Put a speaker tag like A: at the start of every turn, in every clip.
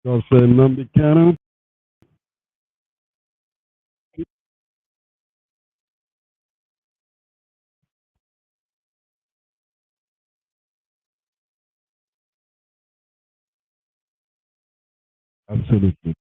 A: God say Nnamdi Kanu. Absolutely.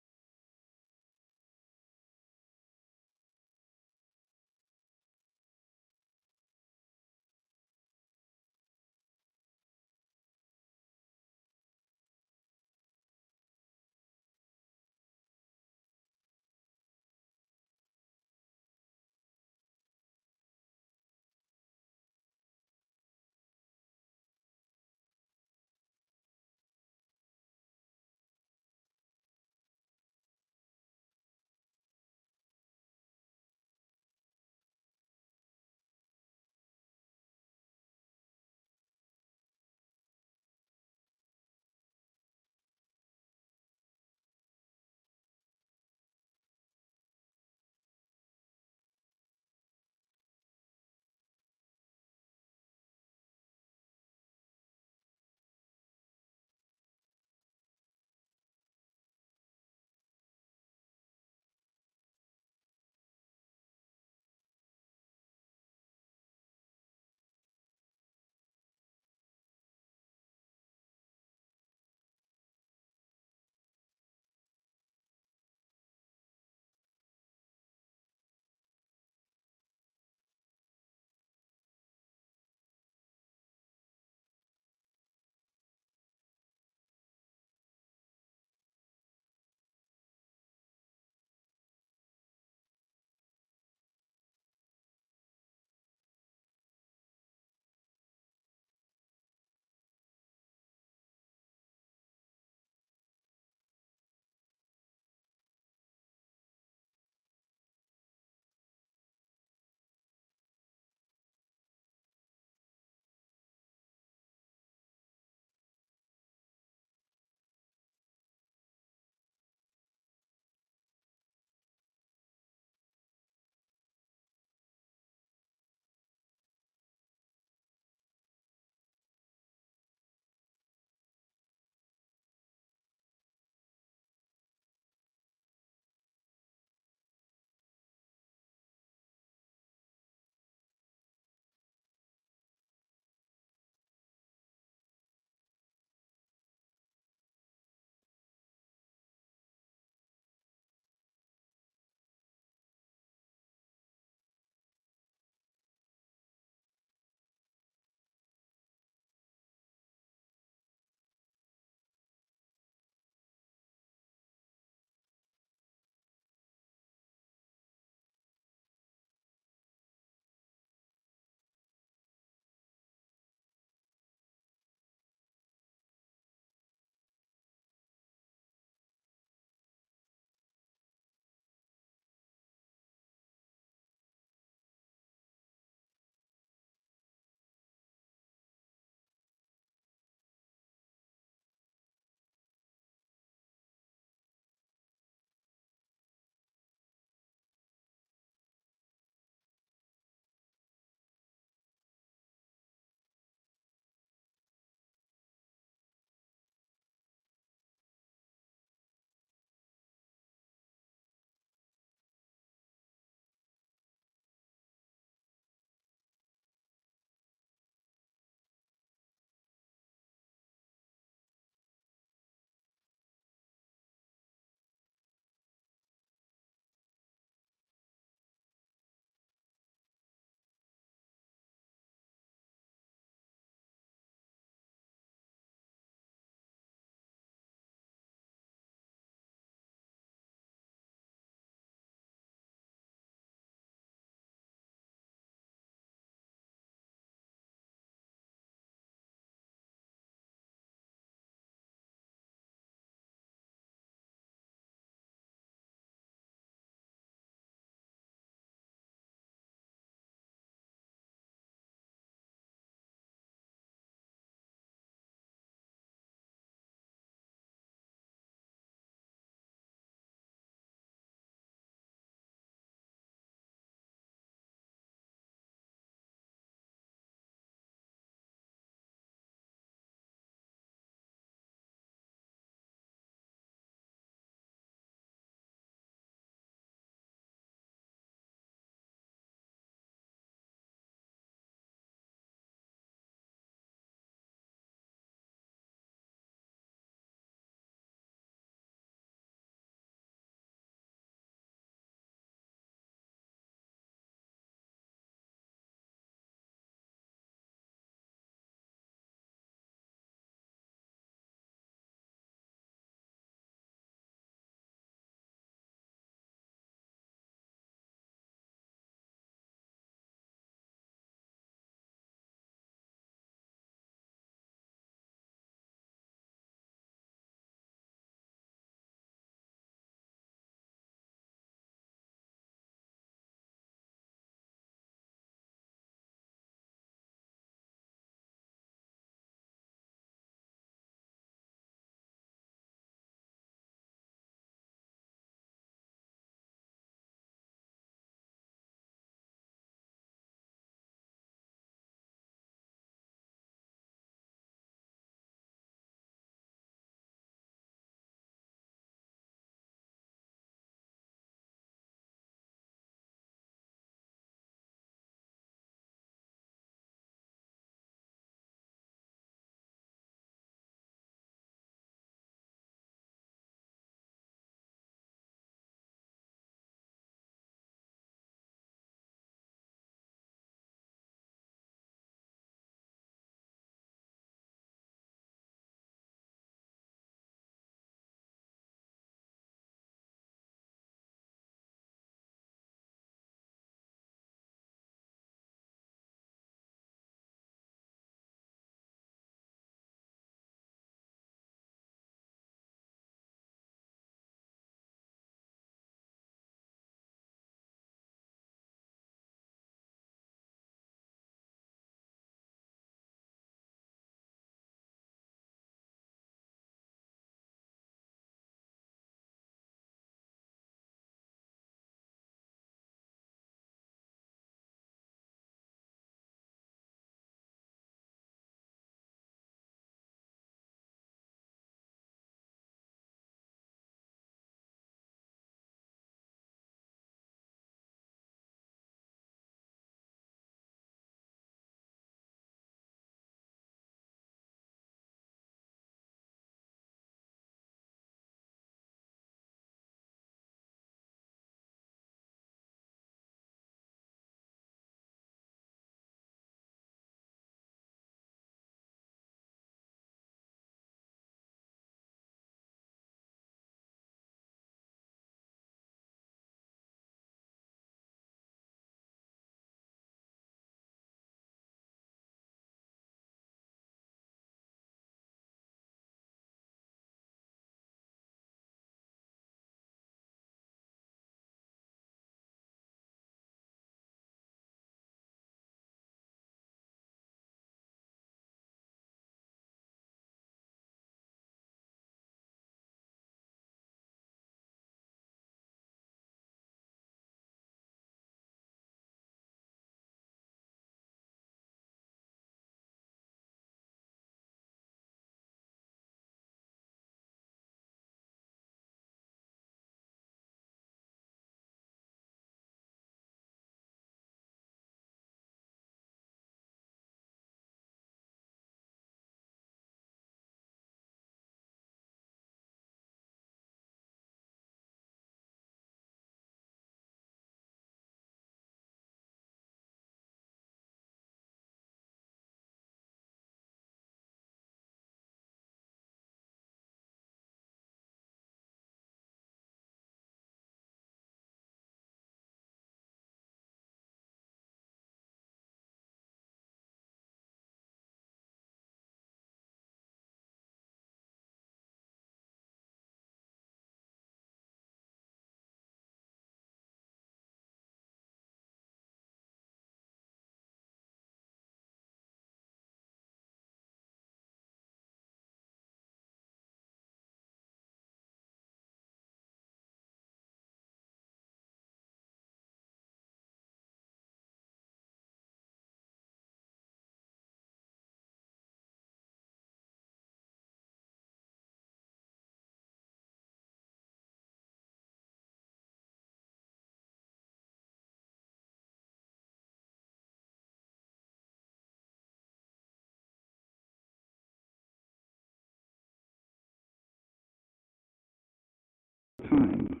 B: time.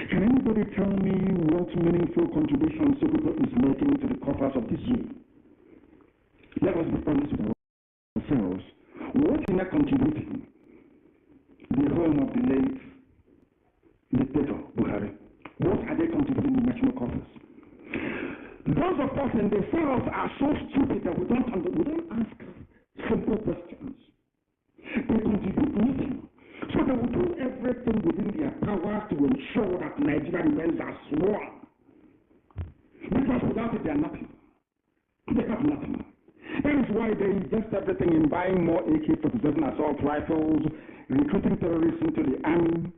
B: Can anybody tell me what meaningful contribution Sokoto is making to the coffers of the zoo? Let us be honest with ourselves. What is not contributing? The home of the late dictator Buhari. What are they contributing in national coffers? Those of us in the South are so stupid that we don't ask simple questions. They contribute nothing. So they will do everything within their power to ensure that Nigeria remains as one. Because without it, they are nothing. They have nothing. That is why they invest everything in buying more AK-47 assault rifles, recruiting terrorists into the army,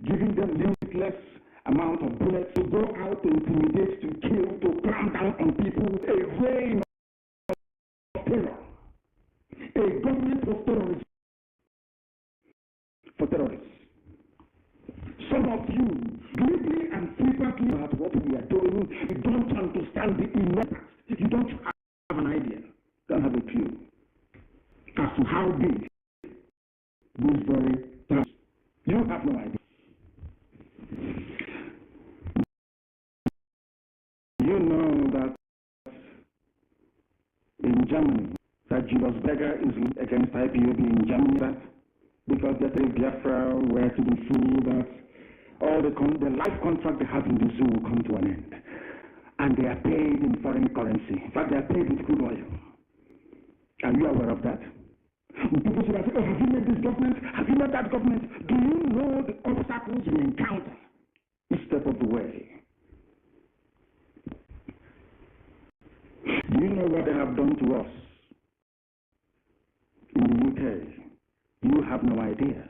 B: giving them limitless amount of bullets to go out, to intimidate, to kill, to clamp down on people, a reign of terror, a government of terrorism for terrorists. Some of you, deeply and frequently at what we are doing, you don't understand the impact. You don't have an idea, don't have a clue as to how big this very task. You have no idea. You know that in Germany, that Julius Berger is against IPOB in Germany, because they say Biafra were to be free, that all the life contract they have in the zoo will come to an end. And they are paid in foreign currency. In fact, they are paid with crude oil. Are you aware of that? When people say, oh, have you met this government? Have you met that government? Do you know the obstacles we encounter each step of the way? Do you know what they have done to us in the UK? You have no idea.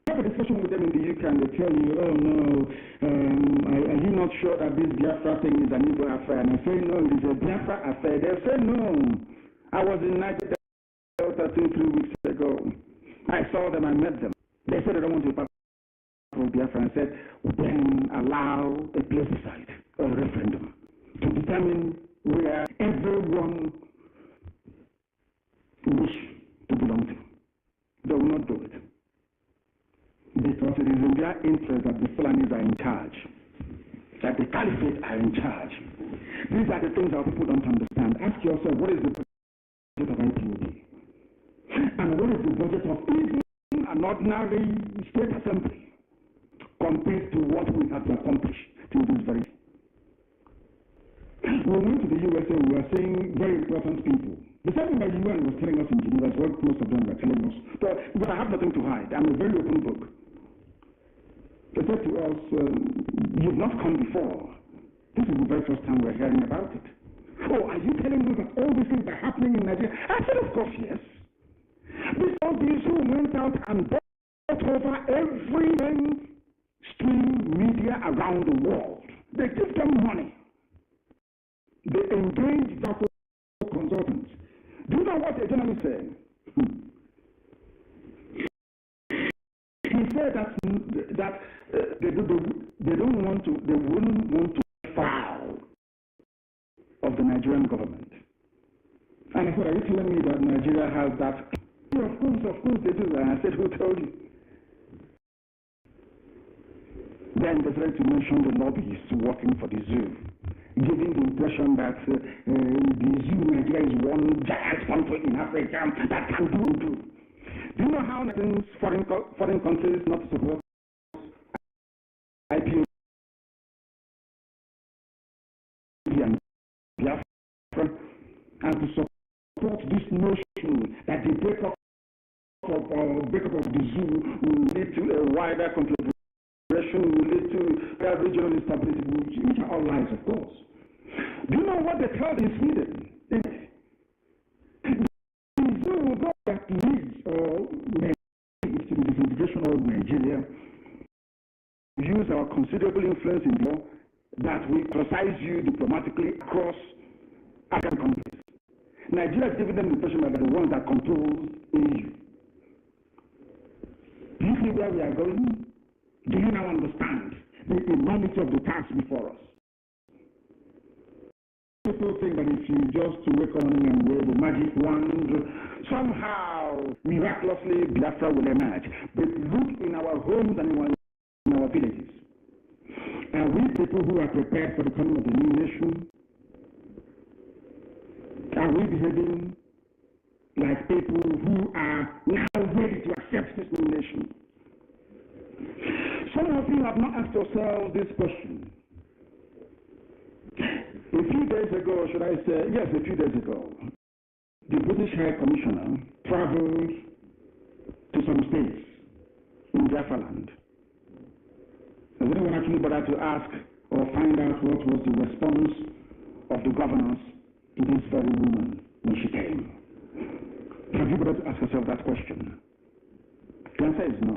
B: I have a discussion with them in the UK and they tell you, oh no, are you not sure that this Biafra thing is an Igbo affair? And I say, no, it is a Biafra affair. They say, no. I was in Nigeria 2-3 weeks ago. I saw them, I met them. They said they don't want to be part of Biafra. I said, then allow a plebiscite, a referendum, to determine where everyone wish to belong to. They will not do it. Because it is in their interest that the Fulanis are in charge, that the Caliphate are in charge. These are the things our people don't understand. Ask yourself, what is the budget of IPOB? And what is the budget of even an ordinary state assembly compared to what we have to accomplish till this very day? We went to the USA, we were seeing very important people. The same thing that UN was telling us in Geneva is what most of them were telling us. But I have nothing to hide. I'm a very open book. They said to us, you've not come before. This is the very first time we're hearing about it. Oh, are you telling me that all these things are happening in Nigeria? I said, of course, yes. Because these who went out and bought over every mainstream media around the world, they give them money. They engage Dr. consultants. Do you know what the journalist said? He said that they don't want to, they wouldn't want to foul of the Nigerian government. And I said, are you telling me that Nigeria has that? Of course they do. And I said, who told you? Then they tried to mention the lobbyists working for the zoo, giving the impression that the zoo Nigeria is one giant country in Africa that can do. Do you know how foreign countries not support IPO and Biafra, and to support this notion that the breakup of the zoo will lead to a wider confederation, will lead to regional instability, which are all lies, of course. Do you know what they tell in Sweden? The zoo will go that leads or leads to the disintegration of Nigeria, use our considerable influence in law that we exercise you diplomatically across African countries. Nigeria is giving them the impression that they're the ones that control EU. Do you see where we are going? Do you now understand the enormity of the task before us? People think that if you just wake up and wave a magic wand, somehow, miraculously, Biafra will emerge. But look in our homes and in our villages. Are we people who are prepared for the coming of the new nation? Are we behaving like people who are now ready to accept this new nation? Some of you have not asked yourselves this question. A few days ago, should I say, yes, a few days ago, the British High Commissioner traveled to some states in Biafra land. Has anyone actually bothered to ask or find out what was the response of the governors to this very woman when she came? Have you bothered to ask yourself that question? The answer is no.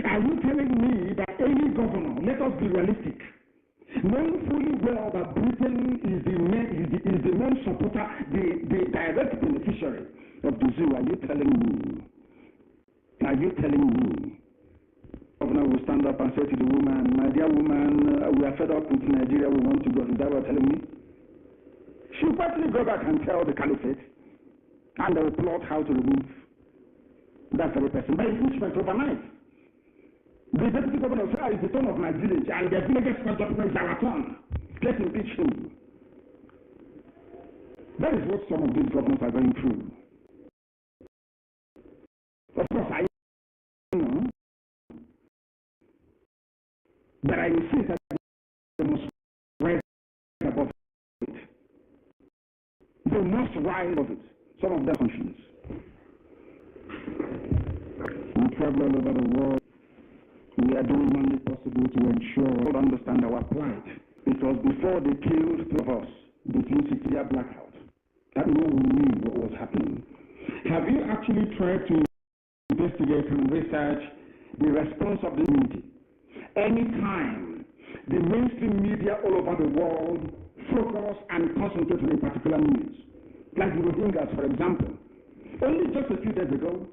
B: Are you telling me that any governor, let us be realistic, knowing fully well that Britain is the main supporter, the direct beneficiary of the zoo, are you telling me, governor will stand up and say to the woman, my dear woman, we are fed up with Nigeria, we want to go? Is that what you're telling me? She'll probably go back and tell the caliphate, and they will plot how to remove that very person by impeachment overnight. The deputy governor said, it's the turn of my village, and the villagers stand up and say, our turn. Let's impeach him. That is what some of these governors are going through. Of course, I know, but I insist that they must rise above it. They must rise above it. Some of their conscience. We travel all over the world. We are doing only possible to ensure we understand our plight. It was before they killed two of us between 6-year blackout. That no one knew what was happening. Have you actually tried to investigate and research the response of the community? Anytime the mainstream media all over the world focus and concentrate on a particular news, like the Rohingyas, for example, only just a few days ago,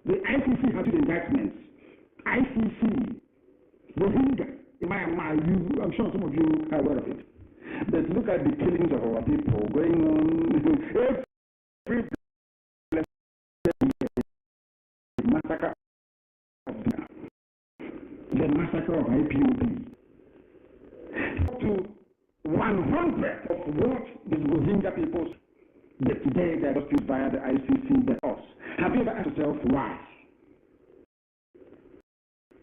B: the ICC had indictments. ICC, Rohingya, in Myanmar, I'm sure some of you are aware of it. But look at the killings of our people going on every massacre of the massacre of IPOB. Up to 100 of what the Rohingya people that today they are just via the ICC but us. Have you ever asked yourself why?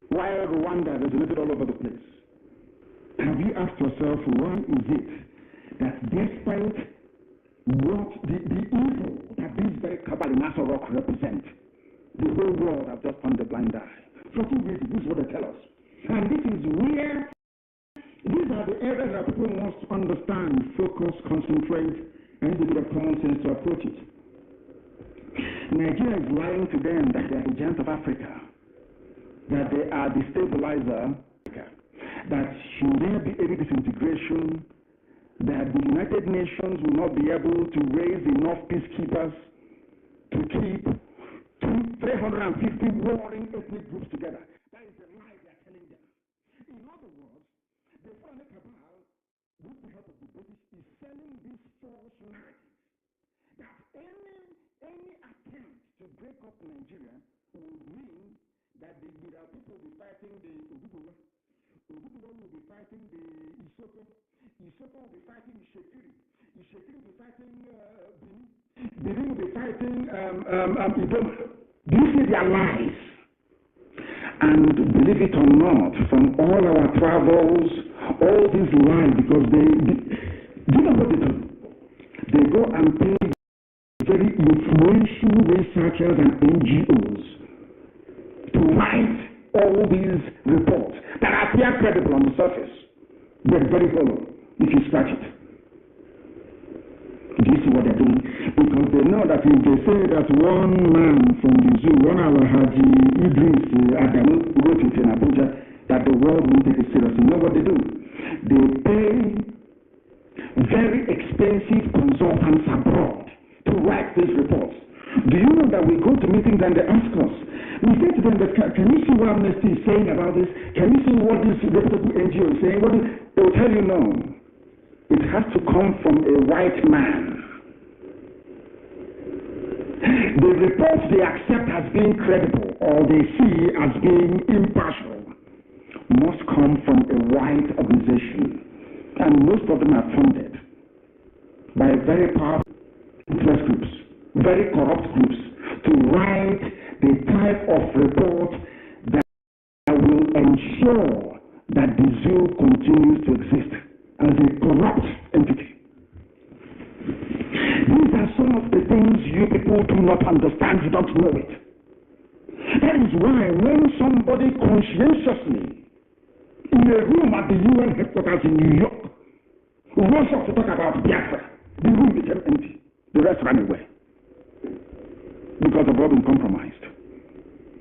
B: Why Rwanda resonated all over the place? Have you asked yourself why is it that despite what the evil that this very cabal in Nassau Rock represent, the whole world has just turned a blind eye? 14 years, this is what they tell us. And this is where, these are the areas that people must understand, focus, concentrate, and use a bit of common sense to approach it. Nigeria is lying to them that they are the giants of Africa, that they are the stabilizer, that should there be any disintegration, that the United Nations will not be able to raise enough peacekeepers to keep 350 warring ethnic groups together. That is the lie they are telling them. In other words, the foreign cabal, with the help of the British, is selling this false narrative that any attempt to break up Nigeria would mean that the people will be fighting the Oduduwa, Oduduwa will be fighting the Isoko, Isoko will be fighting Ishekiri, Ishekiri will be fighting Benin, Benin will be fighting Idoma. Do you see their lies? And believe it or not, from all our travels, all these lies, because do you know what they do? They go and pay very influential researchers and NGOs to write all these reports that appear credible on the surface. They're very hollow if you scratch it. Do you see what they're doing? Because they know that if they say that one man from the zoo, one our Haji Idris Adamu wrote it in Abuja, that the world won't take it seriously. You know what they do? They pay very expensive consultants abroad to write these reports. Do you know that we go to meetings and they ask us, we say to them that can you see what Amnesty is saying about this? Can you see what this reputable NGO is saying? They will tell you no. It has to come from a white man. The reports they accept as being credible or they see as being impartial must come from a white organization, and most of them are funded by very powerful interest groups, very corrupt groups, to write the type of report that will ensure that the zoo continues to exist as a corrupt entity. These are some of the things you people do not understand, you don't know it. That is why when somebody conscientiously in a room at the UN headquarters in New York runs up to talk about Biafra, the room became empty. The rest ran away because they've all been compromised.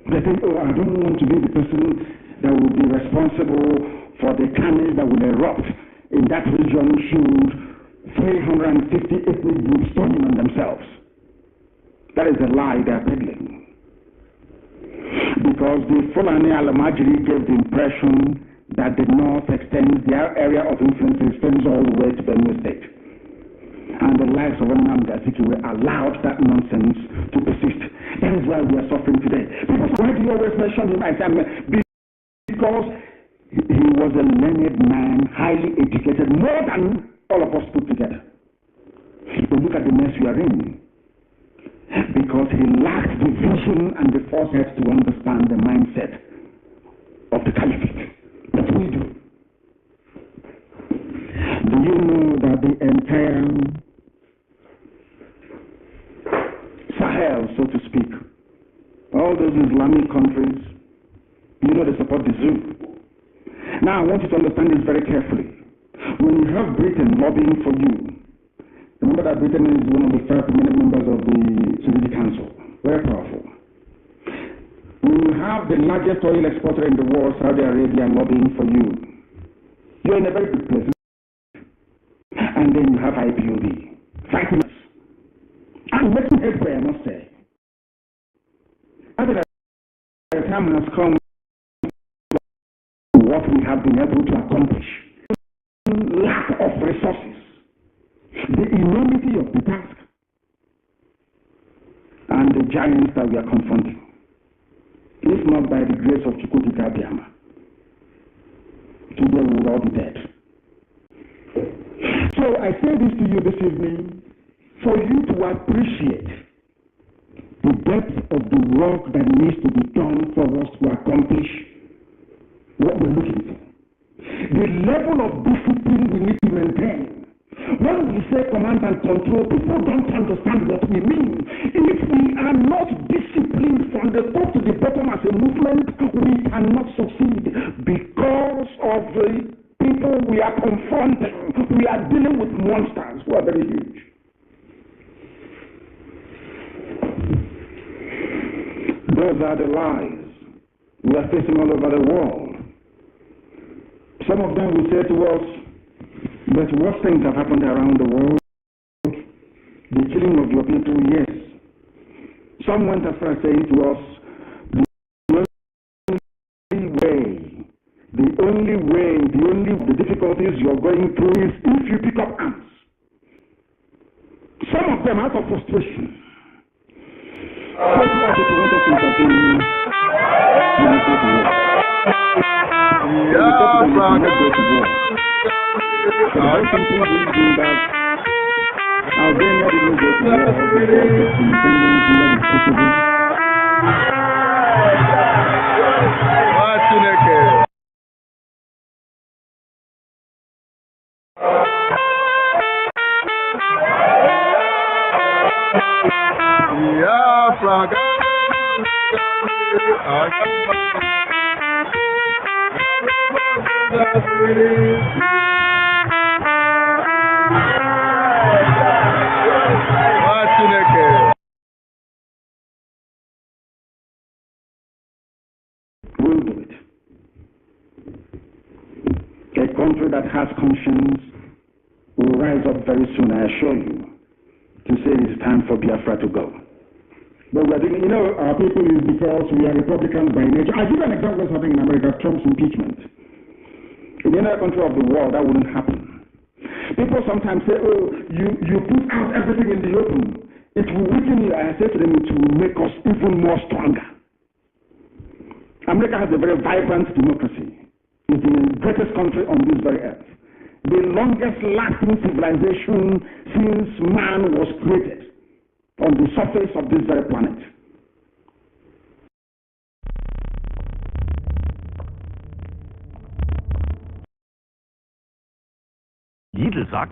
B: They think, oh, I don't want to be the person that will be responsible for the carnage that will erupt in that region should 350 ethnic groups turning on themselves. That is a lie they are peddling. Because the Fulani Alamajiri gave the impression that the North extends, their area of influence extends all the way to Benue State. And the lives of Nnamdi Kanu allowed that nonsense to persist. That is why we are suffering today. Because why do you always mention him? Because he was a learned man, highly educated, more than all of us put together. But look at the mess we are in. Because he lacked the vision and the foresight to understand the mindset of the caliphate. That's what we do. Do you know that the entire Sahel, so to speak, all those Islamic countries, you know they support the zoo. Now I want you to understand this very carefully. When you have Britain lobbying for you, remember that Britain is one of the 5 permanent members of the Security Council. Very powerful. When you have the largest oil exporter in the world, Saudi Arabia, lobbying for you, you're in a very good place. And then you have IPOB fighting us. And making headway, I must say. After that, the time has come to what we have been able to accomplish. Lack of resources, the enormity of the task, and the giants that we are confronting. If not by the grace of Chukwuka Abiyama, today we will all be dead. So I say this to you this evening for you to appreciate the depth of the work that needs to be done for us to accomplish what we're looking for. The level of discipline we need to maintain. When we say command and control, people don't understand what we mean. If we are not disciplined from the top to the bottom as a movement, we cannot succeed because of the people we are confronting. We are dealing with monsters who are very huge. Those are the lies we are facing all over the world. Some of them will say to us that worse things have happened around the world. The killing of your people, yes. Some went as far as saying to us, the only difficulties you're going through is if you pick up arms. Some of them out of frustration. We'll do it. A country that has conscience will rise up very soon, I assure you, to say it's time for Biafra to go. But we're doing, our people is because we are Republicans by nature. I'll give you an example of something in America, Trump's impeachment. In any other country of the world, that wouldn't happen. People sometimes say, oh, you put out everything in the open. It will weaken you. I said to them, it will make us even more stronger. America has a very vibrant democracy. It's the greatest country on this very earth. The longest lasting civilization since man was created on the surface of this very planet.
C: Jidl sagt,